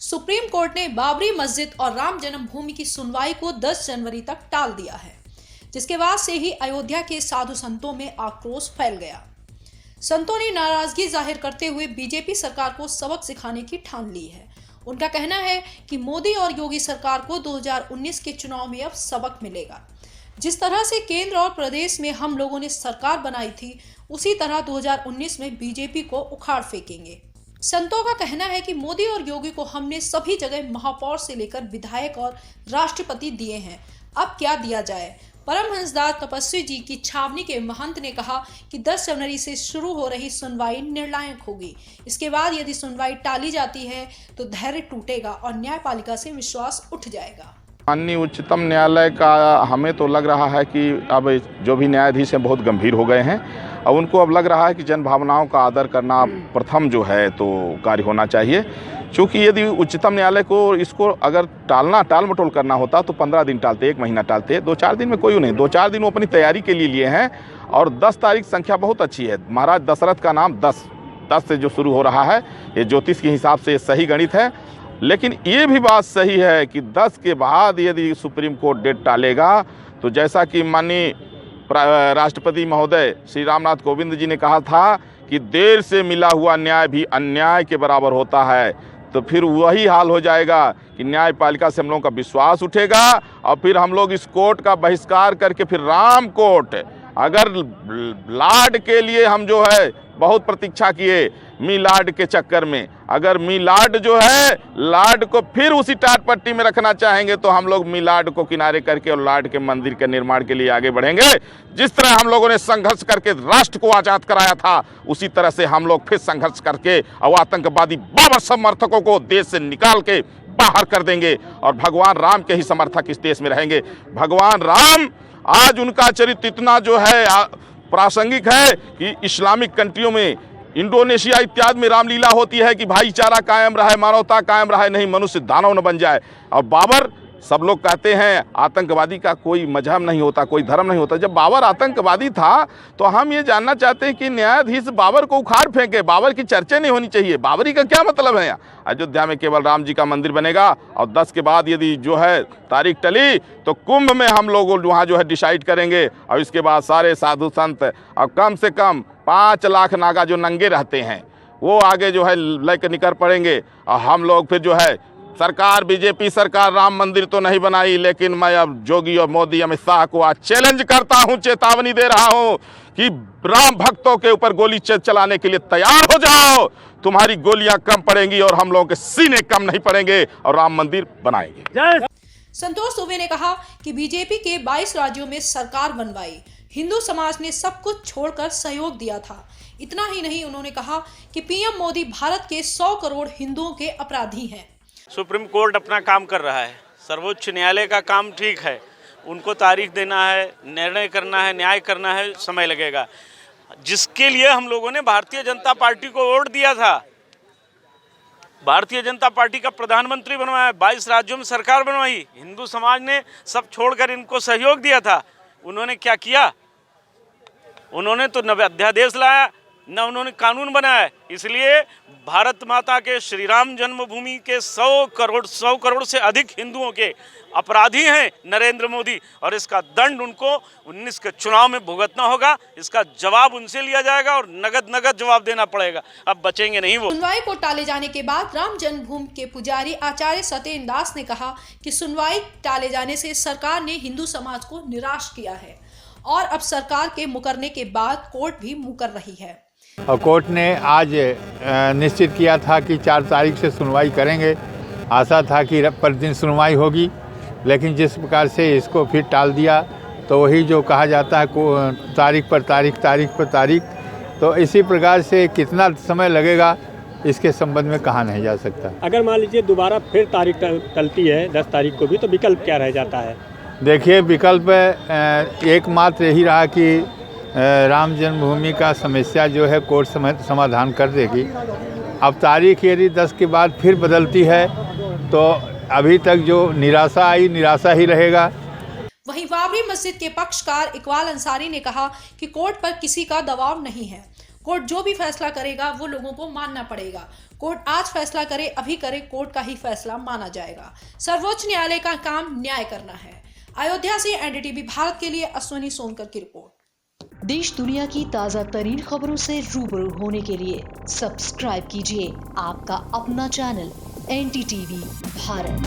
Supreme court ने बाबरी मस्जिद और राम जन्मभूमि की सुनवाई को 10 जनवरी तक टाल दिया है, जिसके बाद से ही अयोध्या के साधु संतों में आक्रोश फैल गया। संतों ने नाराजगी जाहिर करते हुए बीजेपी सरकार को सबक सिखाने की ठान ली है। उनका कहना है कि मोदी और योगी सरकार को 2019 के चुनाव में अब सबक मिलेगा। जिस तरह से केंद्र और प्रदेश में हम लोगों ने सरकार बनाई थी, उसी तरह 2019 में बीजेपी को उखाड़ फेंकेंगे। संतों का कहना है कि मोदी और योगी को हमने सभी जगह महापौर से लेकर विधायक और राष्ट्रपति दिए हैं, अब क्या दिया जाए। परमहंसदास तपस्वी जी की छावनी के महंत ने कहा कि 10 जनवरी से शुरू हो रही सुनवाई निर्णायक होगी। इसके बाद यदि सुनवाई टाली जाती है तो धैर्य टूटेगा और न्यायपालिका से विश्वास उठ जाएगा। माननीय उच्चतम न्यायालय का हमें तो लग रहा है कि अब जो भी न्यायाधीश हैं बहुत गंभीर हो गए हैं और उनको अब लग रहा है कि जन भावनाओं का आदर करना प्रथम जो है तो कार्य होना चाहिए। क्योंकि यदि उच्चतम न्यायालय को इसको अगर टाल मटोल करना होता तो 15 दिन टालते, 1 महीना टालते, 2-4 दिन में कोई नहीं। 2-4 दिन वो अपनी तैयारी के लिए हैं और 10 तारीख संख्या बहुत अच्छी है। महाराज दशरथ का नाम 10 से जो शुरू हो रहा है, ये ज्योतिष के हिसाब से सही गणित है। लेकिन ये भी बात सही है कि 10 के बाद यदि सुप्रीम कोर्ट डेट टालेगा तो जैसा कि माननीय राष्ट्रपति महोदय श्री रामनाथ कोविंद जी ने कहा था कि देर से मिला हुआ न्याय भी अन्याय के बराबर होता है, तो फिर वही हाल हो जाएगा कि न्यायपालिका से हम लोगों का विश्वास उठेगा और फिर हम लोग इस कोर्ट का बहिष्कार करके फिर राम कोर्ट, अगर लाड के लिए हम जो है बहुत प्रतीक्षा किए मीलाड के चक्कर में, अगर मीलाड जो है लाड को फिर उसी टाट पट्टी में रखना चाहेंगे तो हम लोग मीलाड को किनारे करके और लाड के मंदिर के निर्माण के लिए आगे बढ़ेंगे। जिस तरह हम लोगों ने संघर्ष करके राष्ट्र को आजाद कराया था, उसी तरह से हम लोग फिर संघर्ष करके और आतंकवादी बाबर समर्थकों को देश से निकाल के बाहर कर देंगे और भगवान राम के ही समर्थक इस देश में रहेंगे। भगवान राम, आज उनका चरित्र इतना जो है प्रासंगिक है कि इस्लामिक कंट्रियों में, इंडोनेशिया इत्यादि में रामलीला होती है कि भाईचारा कायम रहे, मानवता कायम रहे, नहीं मनुष्य दानव न बन जाए। और बाबर, सब लोग कहते हैं आतंकवादी का कोई मजहब नहीं होता, कोई धर्म नहीं होता। जब बाबर आतंकवादी था तो हम ये जानना चाहते हैं कि न्यायाधीश बाबर को उखाड़ फेंके, बाबर की चर्चा नहीं होनी चाहिए। बाबरी का क्या मतलब है? अयोध्या में केवल राम जी का मंदिर बनेगा और 10 के बाद यदि जो है तारीख टली तो कुंभ में हम लोग वहाँ जो है डिसाइड करेंगे और इसके बाद सारे साधु संत और कम से कम 5 लाख नागा जो नंगे रहते हैं वो आगे जो है लेकर निकल पड़ेंगे और हम लोग फिर जो है सरकार, बीजेपी सरकार राम मंदिर तो नहीं बनाई, लेकिन मैं अब जोगी और मोदी, अमित शाह को आज चैलेंज करता हूं, चेतावनी दे रहा हूं कि राम भक्तों के ऊपर गोली चलाने के लिए तैयार हो जाओ। तुम्हारी गोलियां कम पड़ेंगी और हम लोगों के सीने कम नहीं पड़ेंगे और राम मंदिर बनाएंगे। संतोष दुबे ने कहा कि बीजेपी के 22 राज्यों में सरकार बनवाई, हिंदू समाज ने सब कुछ छोड़कर सहयोग दिया था। इतना ही नहीं, उन्होंने कहा कि पीएम मोदी भारत के 100 करोड़ हिंदुओं के अपराधी हैं। सुप्रीम कोर्ट अपना काम कर रहा है, सर्वोच्च न्यायालय का काम ठीक है, उनको तारीख देना है, निर्णय करना है, न्याय करना है, समय लगेगा। जिसके लिए हम लोगों ने भारतीय जनता पार्टी को वोट दिया था, भारतीय जनता पार्टी का प्रधानमंत्री बनवाया, 22 राज्यों में सरकार बनवाई, हिंदू समाज ने सब छोड़कर इनको सहयोग दिया था। उन्होंने क्या किया? उन्होंने तो न अध्यादेश लाया, न उन्होंने कानून बनाया। इसलिए भारत माता के श्री राम जन्मभूमि के 100 करोड़ से अधिक हिंदुओं के अपराधी हैं नरेंद्र मोदी, और इसका दंड उनको 19 के चुनाव में भुगतना होगा। इसका जवाब उनसे लिया जाएगा और नगद जवाब देना पड़ेगा, अब बचेंगे नहीं वो। सुनवाई को टाले जाने के बाद राम जन्मभूमि के पुजारी आचार्य सत्येंद्र दास ने कहा कि सुनवाई टाले जाने से सरकार ने हिंदू समाज को निराश किया है और अब सरकार के मुकरने के बाद कोर्ट भी मुकर रही है। और कोर्ट ने आज निश्चित किया था कि 4 तारीख से सुनवाई करेंगे। आशा था कि प्रतिदिन सुनवाई होगी, लेकिन जिस प्रकार से इसको फिर टाल दिया तो वही जो कहा जाता है तारीख पर तारीख, तो इसी प्रकार से कितना समय लगेगा इसके संबंध में कहा नहीं जा सकता। अगर मान लीजिए दोबारा फिर तारीख टलती है 10 तारीख को भी, तो विकल्प क्या रह जाता है? देखिए, विकल्प एकमात्र यही रहा कि राम जन्मभूमि का समस्या जो है कोर्ट समाधान कर देगी। अब तारीख यदि 10 के बाद फिर बदलती है तो अभी तक जो निराशा ही रहेगा। वहीं बाबरी मस्जिद के पक्षकार इकबाल अंसारी ने कहा कि कोर्ट पर किसी का दबाव नहीं है, कोर्ट जो भी फैसला करेगा वो लोगों को मानना पड़ेगा। कोर्ट आज फैसला करे, अभी करे, कोर्ट का ही फैसला माना जाएगा। सर्वोच्च न्यायालय का काम न्याय करना है। अयोध्या से एनडीटीवी भारत के लिए अश्विनी सोनकर की रिपोर्ट। देश दुनिया की ताज़ा तरीन खबरों से रूबरू होने के लिए सब्सक्राइब कीजिए आपका अपना चैनल एनडीटीवी भारत।